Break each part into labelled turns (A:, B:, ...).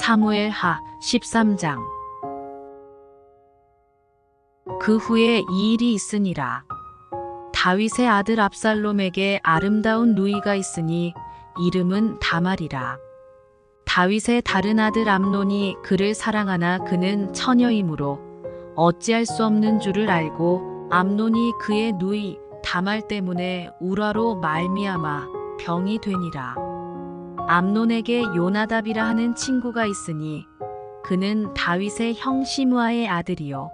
A: 사무엘하 13장. 그 후에 이 일이 있으니라. 다윗의 아들 압살롬에게 아름다운 누이가 있으니 이름은 다말이라. 다윗의 다른 아들 암논이 그를 사랑하나 그는 처녀이므로 어찌할 수 없는 줄을 알고 암논이 그의 누이 다말 때문에 우라로 말미암아 병이 되니라. 암논에게 요나답이라 하는 친구가 있으니 그는 다윗의 형 시므아의 아들이요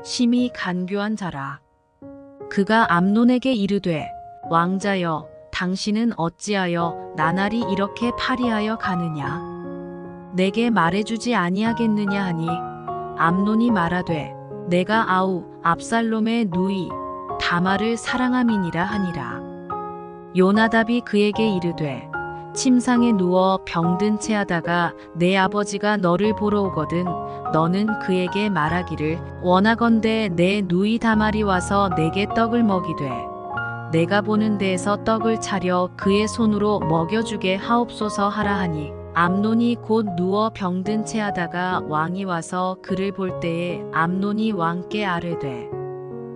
A: 심히 간교한 자라. 그가 암논에게 이르되 왕자여 당신은 어찌하여 나날이 이렇게 파리하여 가느냐? 내게 말해주지 아니하겠느냐 하니 암논이 말하되 내가 아우 압살롬의 누이 다말을 사랑함이니라 하니라. 요나답이 그에게 이르되 침상에 누워 병든 채 하다가 내 아버지가 너를 보러 오거든 너는 그에게 말하기를 원하건대 내 누이 다말이 와서 내게 떡을 먹이되 내가 보는 데에서 떡을 차려 그의 손으로 먹여주게 하옵소서 하라 하니 암논이 곧 누워 병든 채 하다가 왕이 와서 그를 볼 때에 암논이 왕께 아뢰되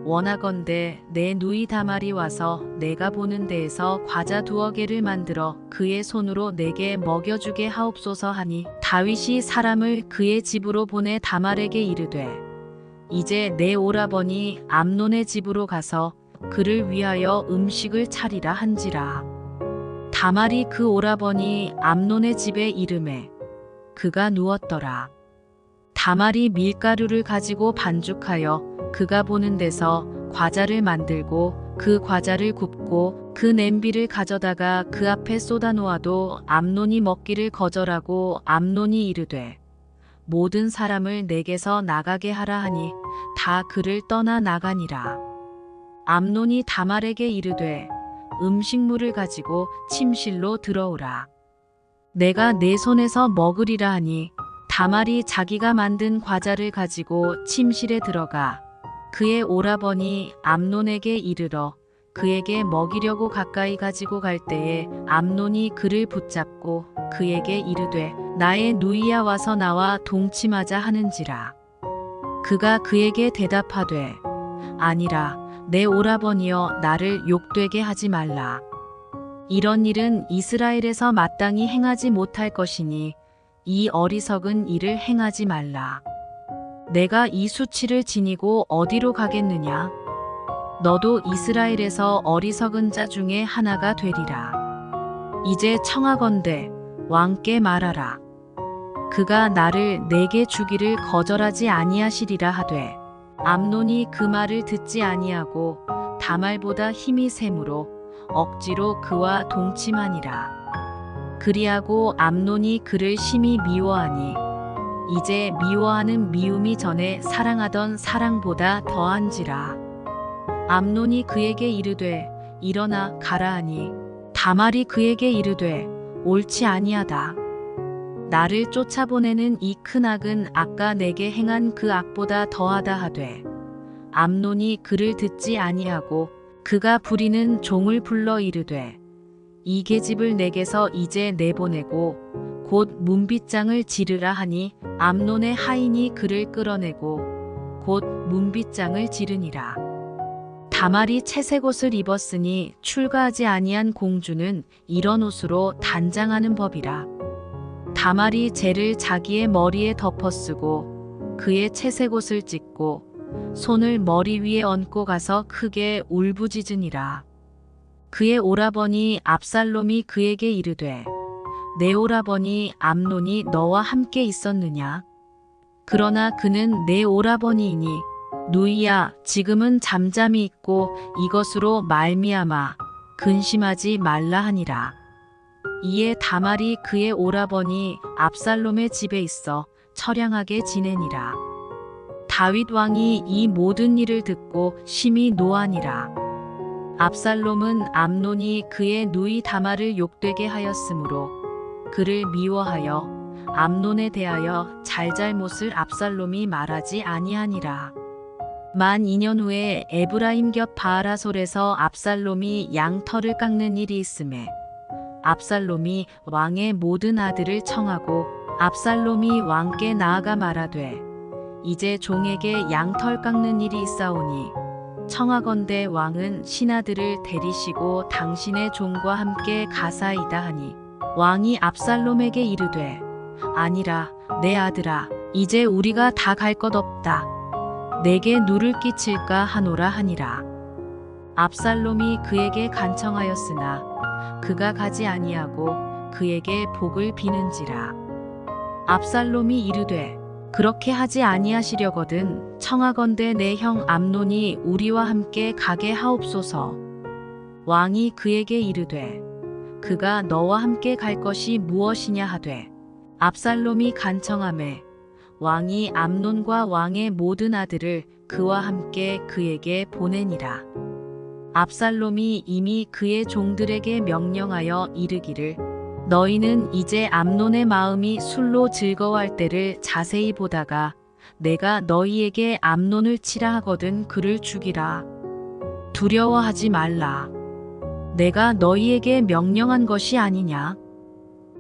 A: 원하건대 내 누이 다말이 와서 내가 보는 데에서 과자 2개를 만들어 그의 손으로 내게 먹여주게 하옵소서 하니 다윗이 사람을 그의 집으로 보내 다말에게 이르되 이제 내 오라버니 암논의 집으로 가서 그를 위하여 음식을 차리라 한지라. 다말이 그 오라버니 암논의 집에 이르매 그가 누웠더라. 다말이 밀가루를 가지고 반죽하여 그가 보는 데서 과자를 만들고 그 과자를 굽고 그 냄비를 가져다가 그 앞에 쏟아 놓아도 암논이 먹기를 거절하고 암논이 이르되 모든 사람을 내게서 나가게 하라 하니 다 그를 떠나 나가니라. 암논이 다말에게 이르되 음식물을 가지고 침실로 들어오라. 내가 내 손에서 먹으리라 하니 다말이 자기가 만든 과자를 가지고 침실에 들어가 그의 오라버니 암논에게 이르러 그에게 먹이려고 가까이 가지고 갈 때에 암논이 그를 붙잡고 그에게 이르되 나의 누이야 와서 나와 동침하자 하는지라. 그가 그에게 대답하되 아니라 내 오라버니여 나를 욕되게 하지 말라. 이런 일은 이스라엘에서 마땅히 행하지 못할 것이니 이 어리석은 일을 행하지 말라. 내가 이 수치를 지니고 어디로 가겠느냐? 너도 이스라엘에서 어리석은 자 중에 하나가 되리라. 이제 청하건대 왕께 말하라. 그가 나를 내게 주기를 거절하지 아니하시리라 하되 암논이 그 말을 듣지 아니하고 다말보다 힘이 세므로 억지로 그와 동침하니라. 그리하고 암논이 그를 심히 미워하니 이제 미워하는 미움이 전에 사랑하던 사랑보다 더한지라. 암논이 그에게 이르되 일어나 가라 하니 다말이 그에게 이르되 옳지 아니하다. 나를 쫓아보내는 이 큰 악은 아까 내게 행한 그 악보다 더하다 하되 암논이 그를 듣지 아니하고 그가 부리는 종을 불러 이르되 이 계집을 내게서 이제 내보내고 곧 문빗장을 지르라 하니 암논의 하인이 그를 끌어내고 곧 문빗장을 지르니라. 다말이 채색 옷을 입었으니 출가하지 아니한 공주는 이런 옷으로 단장하는 법이라. 다말이 재를 자기의 머리에 덮어쓰고 그의 채색 옷을 찢고 손을 머리 위에 얹고 가서 크게 울부짖으니라. 그의 오라버니 압살롬이 그에게 이르되 내 오라버니 암논이 너와 함께 있었느냐? 그러나 그는 내 오라버니이니 누이야 지금은 잠잠히 있고 이것으로 말미암아 근심하지 말라 하니라. 이에 다말이 그의 오라버니 압살롬의 집에 있어 처량하게 지내니라. 다윗 왕이 이 모든 일을 듣고 심히 노하니라. 압살롬은 암논이 그의 누이 다말을 욕되게 하였으므로 그를 미워하여 암논에 대하여 잘잘못을 압살롬이 말하지 아니하니라. 만 2년 후에 에브라임 곁 바알하솔에서 압살롬이 양털을 깎는 일이 있음에 압살롬이 왕의 모든 아들을 청하고 압살롬이 왕께 나아가 말하되 이제 종에게 양털 깎는 일이 있사오니 청하건대 왕은 신하들을 데리시고 당신의 종과 함께 가사이다 하니 왕이 압살롬에게 이르되 아니라 내 아들아 이제 우리가 다 갈 것 없다. 내게 누를 끼칠까 하노라 하니라. 압살롬이 그에게 간청하였으나 그가 가지 아니하고 그에게 복을 비는지라. 압살롬이 이르되 그렇게 하지 아니하시려거든 청하건대 내 형 암논이 우리와 함께 가게 하옵소서. 왕이 그에게 이르되 그가 너와 함께 갈 것이 무엇이냐 하되 압살롬이 간청하매 왕이 암논과 왕의 모든 아들을 그와 함께 그에게 보내니라. 압살롬이 이미 그의 종들에게 명령하여 이르기를 너희는 이제 암논의 마음이 술로 즐거워할 때를 자세히 보다가 내가 너희에게 암논을 치라 하거든 그를 죽이라. 두려워하지 말라. 내가 너희에게 명령한 것이 아니냐.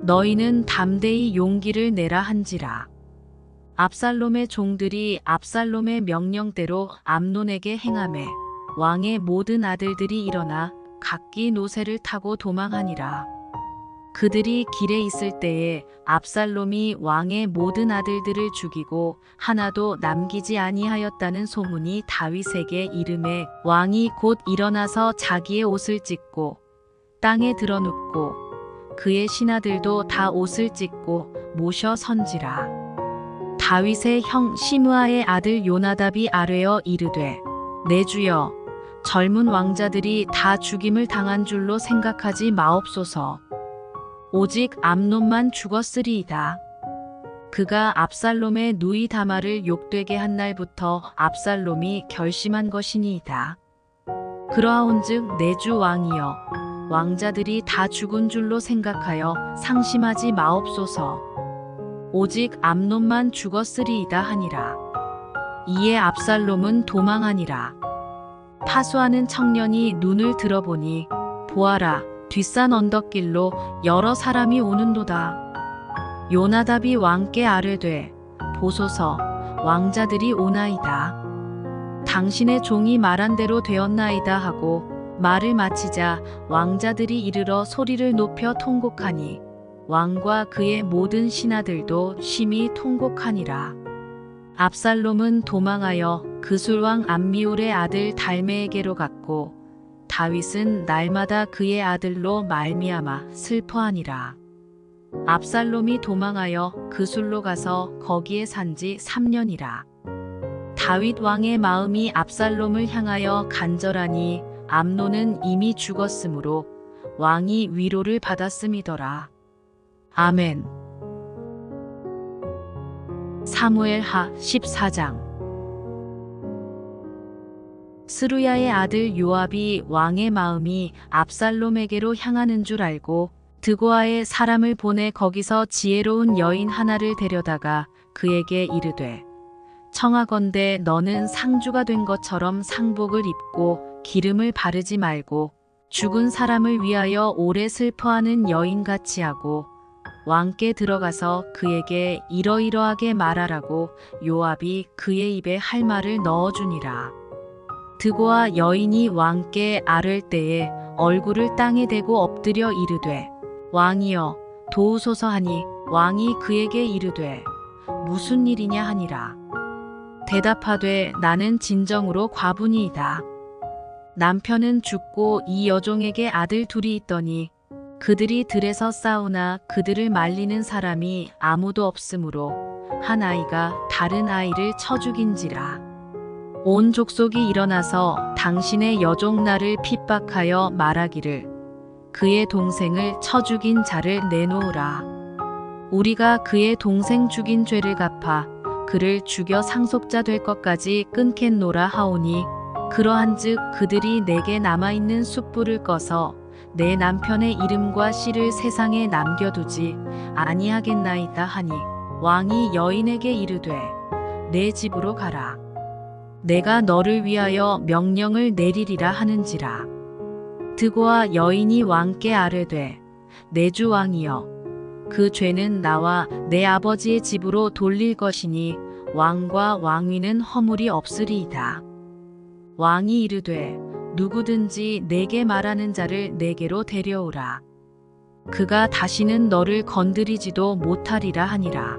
A: 너희는 담대히 용기를 내라 한지라. 압살롬의 종들이 압살롬의 명령대로 암논에게 행하매 왕의 모든 아들들이 일어나 각기 노새를 타고 도망하니라. 그들이 길에 있을 때에 압살롬이 왕의 모든 아들들을 죽이고 하나도 남기지 아니하였다는 소문이 다윗에게 이르매 왕이 곧 일어나서 자기의 옷을 찢고 땅에 드러눕고 그의 신하들도 다 옷을 찢고 모셔 선지라. 다윗의 형 시므아의 아들 요나답이 아뢰어 이르되 내 주여 젊은 왕자들이 다 죽임을 당한 줄로 생각하지 마옵소서. 오직 암논만 죽었으리이다. 그가 압살롬의 누이 다말을 욕되게 한 날부터 압살롬이 결심한 것이니이다. 그러하온즉 내 주 왕이여 왕자들이 다 죽은 줄로 생각하여 상심하지 마옵소서. 오직 암논만 죽었으리이다 하니라. 이에 압살롬은 도망하니라. 파수하는 청년이 눈을 들어보니 보아라 뒷산 언덕길로 여러 사람이 오는도다. 요나답이 왕께 아뢰되 보소서 왕자들이 오나이다. 당신의 종이 말한 대로 되었나이다 하고 말을 마치자 왕자들이 이르러 소리를 높여 통곡하니 왕과 그의 모든 신하들도 심히 통곡하니라. 압살롬은 도망하여 그술왕 암미울의 아들 달메에게로 갔고 다윗은 날마다 그의 아들로 말미암아 슬퍼하니라. 압살롬이 도망하여 그술로 가서 거기에 산지 3년이라. 다윗 왕의 마음이 압살롬을 향하여 간절하니 암논은 이미 죽었으므로 왕이 위로를 받았음이더라. 아멘. 사무엘하 14장. 스루야의 아들 요압이 왕의 마음이 압살롬에게로 향하는 줄 알고 드고아에 사람을 보내 거기서 지혜로운 여인 하나를 데려다가 그에게 이르되 청하건대 너는 상주가 된 것처럼 상복을 입고 기름을 바르지 말고 죽은 사람을 위하여 오래 슬퍼하는 여인같이 하고 왕께 들어가서 그에게 이러이러하게 말하라고 요압이 그의 입에 할 말을 넣어주니라. 드고아 여인이 왕께 아뢰 때에 얼굴을 땅에 대고 엎드려 이르되 왕이여 도우소서 하니 왕이 그에게 이르되 무슨 일이냐 하니라. 대답하되 나는 진정으로 과부니이다. 남편은 죽고 이 여종에게 아들 둘이 있더니 그들이 들에서 싸우나 그들을 말리는 사람이 아무도 없으므로 한 아이가 다른 아이를 쳐 죽인지라. 온 족속이 일어나서 당신의 여종 나를 핍박하여 말하기를 그의 동생을 쳐 죽인 자를 내놓으라. 우리가 그의 동생 죽인 죄를 갚아 그를 죽여 상속자 될 것까지 끊겠노라 하오니 그러한즉 그들이 내게 남아있는 숯불을 꺼서 내 남편의 이름과 씨를 세상에 남겨두지 아니하겠나이다 하니 왕이 여인에게 이르되 내 집으로 가라. 내가 너를 위하여 명령을 내리리라 하는지라. 드고아 여인이 왕께 아뢰되 내 주 왕이여 그 죄는 나와 내 아버지의 집으로 돌릴 것이니 왕과 왕위는 허물이 없으리이다. 왕이 이르되 누구든지 내게 말하는 자를 내게로 데려오라. 그가 다시는 너를 건드리지도 못하리라 하니라.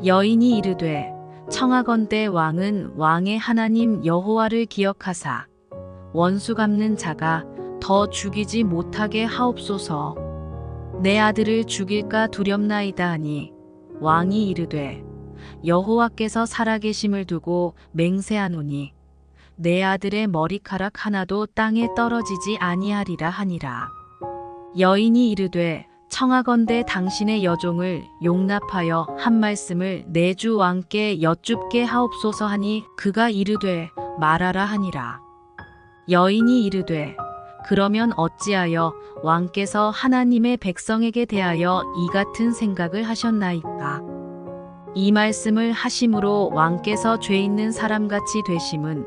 A: 여인이 이르되 청하건대 왕은 왕의 하나님 여호와를 기억하사 원수 갚는 자가 더 죽이지 못하게 하옵소서. 내 아들을 죽일까 두렵나이다 하니 왕이 이르되 여호와께서 살아계심을 두고 맹세하노니 내 아들의 머리카락 하나도 땅에 떨어지지 아니하리라 하니라. 여인이 이르되 청하건대 당신의 여종을 용납하여 한 말씀을 내 주 왕께 여쭙게 하옵소서 하니 그가 이르되 말하라 하니라. 여인이 이르되 그러면 어찌하여 왕께서 하나님의 백성에게 대하여 이 같은 생각을 하셨나이까? 이 말씀을 하심으로 왕께서 죄 있는 사람같이 되심은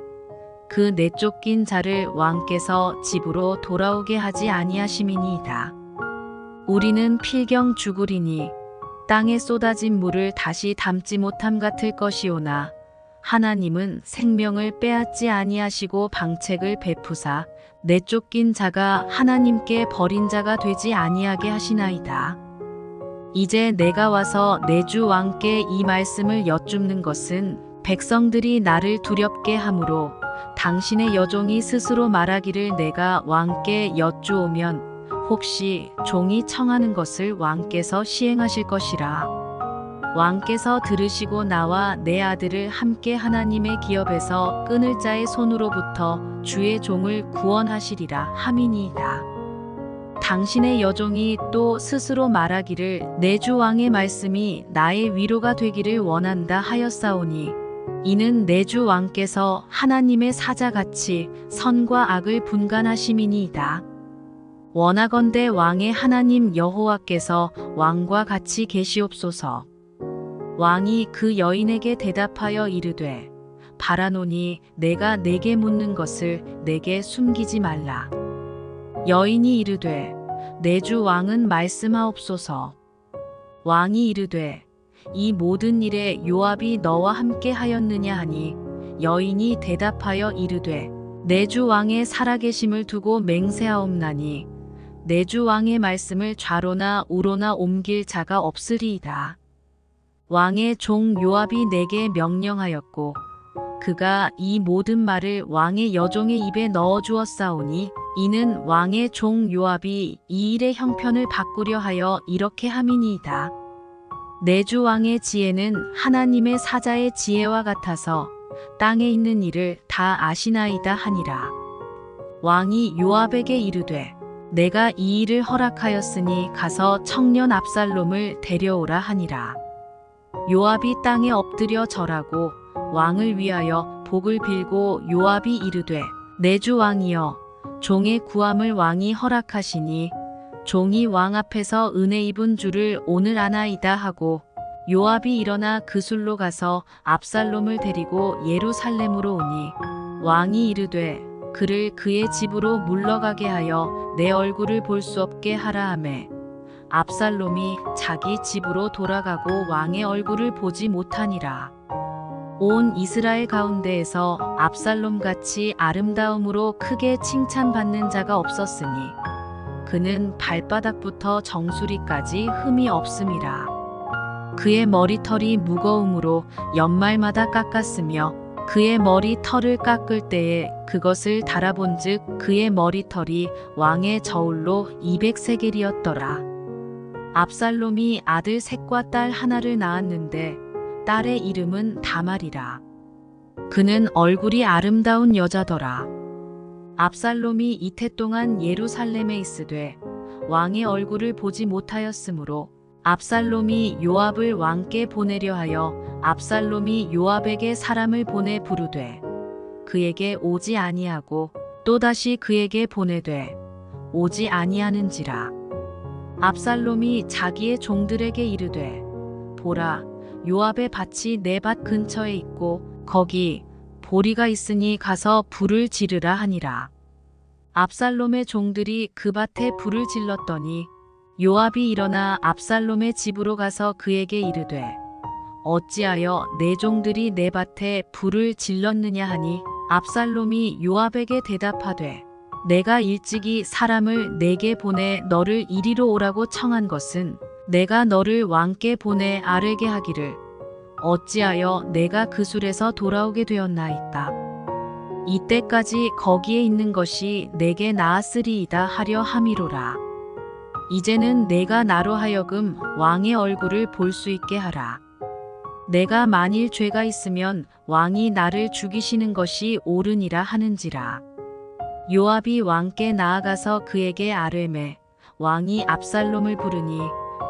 A: 그 내쫓긴 자를 왕께서 집으로 돌아오게 하지 아니하심이니이다. 우리는 필경 죽으리니 땅에 쏟아진 물을 다시 담지 못함 같을 것이오나 하나님은 생명을 빼앗지 아니하시고 방책을 베푸사 내쫓긴 자가 하나님께 버린 자가 되지 아니하게 하시나이다. 이제 내가 와서 내 주 왕께 이 말씀을 여쭙는 것은 백성들이 나를 두렵게 하므로 당신의 여종이 스스로 말하기를 내가 왕께 여쭈오면 혹시 종이 청하는 것을 왕께서 시행하실 것이라. 왕께서 들으시고 나와 내 아들을 함께 하나님의 기업에서 끊을 자의 손으로부터 주의 종을 구원하시리라 함이니이다. 당신의 여종이 또 스스로 말하기를 내 주 왕의 말씀이 나의 위로가 되기를 원한다 하였사오니 이는 내 주 왕께서 하나님의 사자같이 선과 악을 분간하심이니이다. 원하건대 왕의 하나님 여호와께서 왕과 같이 계시옵소서. 왕이 그 여인에게 대답하여 이르되 바라노니 내가 내게 묻는 것을 내게 숨기지 말라. 여인이 이르되 내 주 왕은 말씀하옵소서. 왕이 이르되 이 모든 일에 요압이 너와 함께 하였느냐 하니 여인이 대답하여 이르되 내 주 왕의 살아계심을 두고 맹세하옵나니 내 주 왕의 말씀을 좌로나 우로나 옮길 자가 없으리이다. 왕의 종 요압이 내게 명령하였고 그가 이 모든 말을 왕의 여종의 입에 넣어 주었사오니 이는 왕의 종 요압이 이 일의 형편을 바꾸려 하여 이렇게 함이니이다. 내 주 왕의 지혜는 하나님의 사자의 지혜와 같아서 땅에 있는 일을 다 아시나이다 하니라. 왕이 요압에게 이르되 내가 이 일을 허락하였으니 가서 청년 압살롬을 데려오라 하니라. 요압이 땅에 엎드려 절하고 왕을 위하여 복을 빌고 요압이 이르되 내 주 왕이여 종의 구함을 왕이 허락하시니 종이 왕 앞에서 은혜 입은 줄을 오늘 아나이다 하고 요압이 일어나 그술로 가서 압살롬을 데리고 예루살렘으로 오니 왕이 이르되 그를 그의 집으로 물러가게 하여 내 얼굴을 볼 수 없게 하라 하매 압살롬이 자기 집으로 돌아가고 왕의 얼굴을 보지 못하니라. 온 이스라엘 가운데에서 압살롬같이 아름다움으로 크게 칭찬받는 자가 없었으니 그는 발바닥부터 정수리까지 흠이 없음이라. 그의 머리털이 무거움으로 연말마다 깎았으며 그의 머리털을 깎을 때에 그것을 달아본즉 그의 머리털이 왕의 저울로 200세겔이었더라. 압살롬이 아들 셋과 딸 하나를 낳았는데 딸의 이름은 다말이라. 그는 얼굴이 아름다운 여자더라. 압살롬이 이태 동안 예루살렘에 있으되 왕의 얼굴을 보지 못하였으므로 압살롬이 요압을 왕께 보내려 하여 압살롬이 요압에게 사람을 보내 부르되 그에게 오지 아니하고 또다시 그에게 보내되 오지 아니하는지라. 압살롬이 자기의 종들에게 이르되 보라 요압의 밭이 내 밭 근처에 있고 거기 보리가 있으니 가서 불을 지르라 하니라. 압살롬의 종들이 그 밭에 불을 질렀더니 요압이 일어나 압살롬의 집으로 가서 그에게 이르되 어찌하여 내 종들이 내 밭에 불을 질렀느냐 하니 압살롬이 요압에게 대답하되 내가 일찍이 사람을 내게 보내 너를 이리로 오라고 청한 것은 내가 너를 왕께 보내 아뢰게 하기를 어찌하여 내가 그 술에서 돌아오게 되었나이까. 이때까지 거기에 있는 것이 내게 나았으리이다 하려 함이로라. 이제는 내가 나로 하여금 왕의 얼굴을 볼 수 있게 하라. 내가 만일 죄가 있으면 왕이 나를 죽이시는 것이 옳으니라 하는지라. 요압이 왕께 나아가서 그에게 아뢰매 왕이 압살롬을 부르니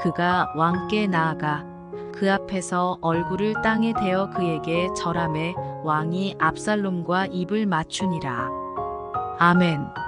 A: 그가 왕께 나아가 그 앞에서 얼굴을 땅에 대어 그에게 절하매 왕이 압살롬과 입을 맞추니라. 아멘.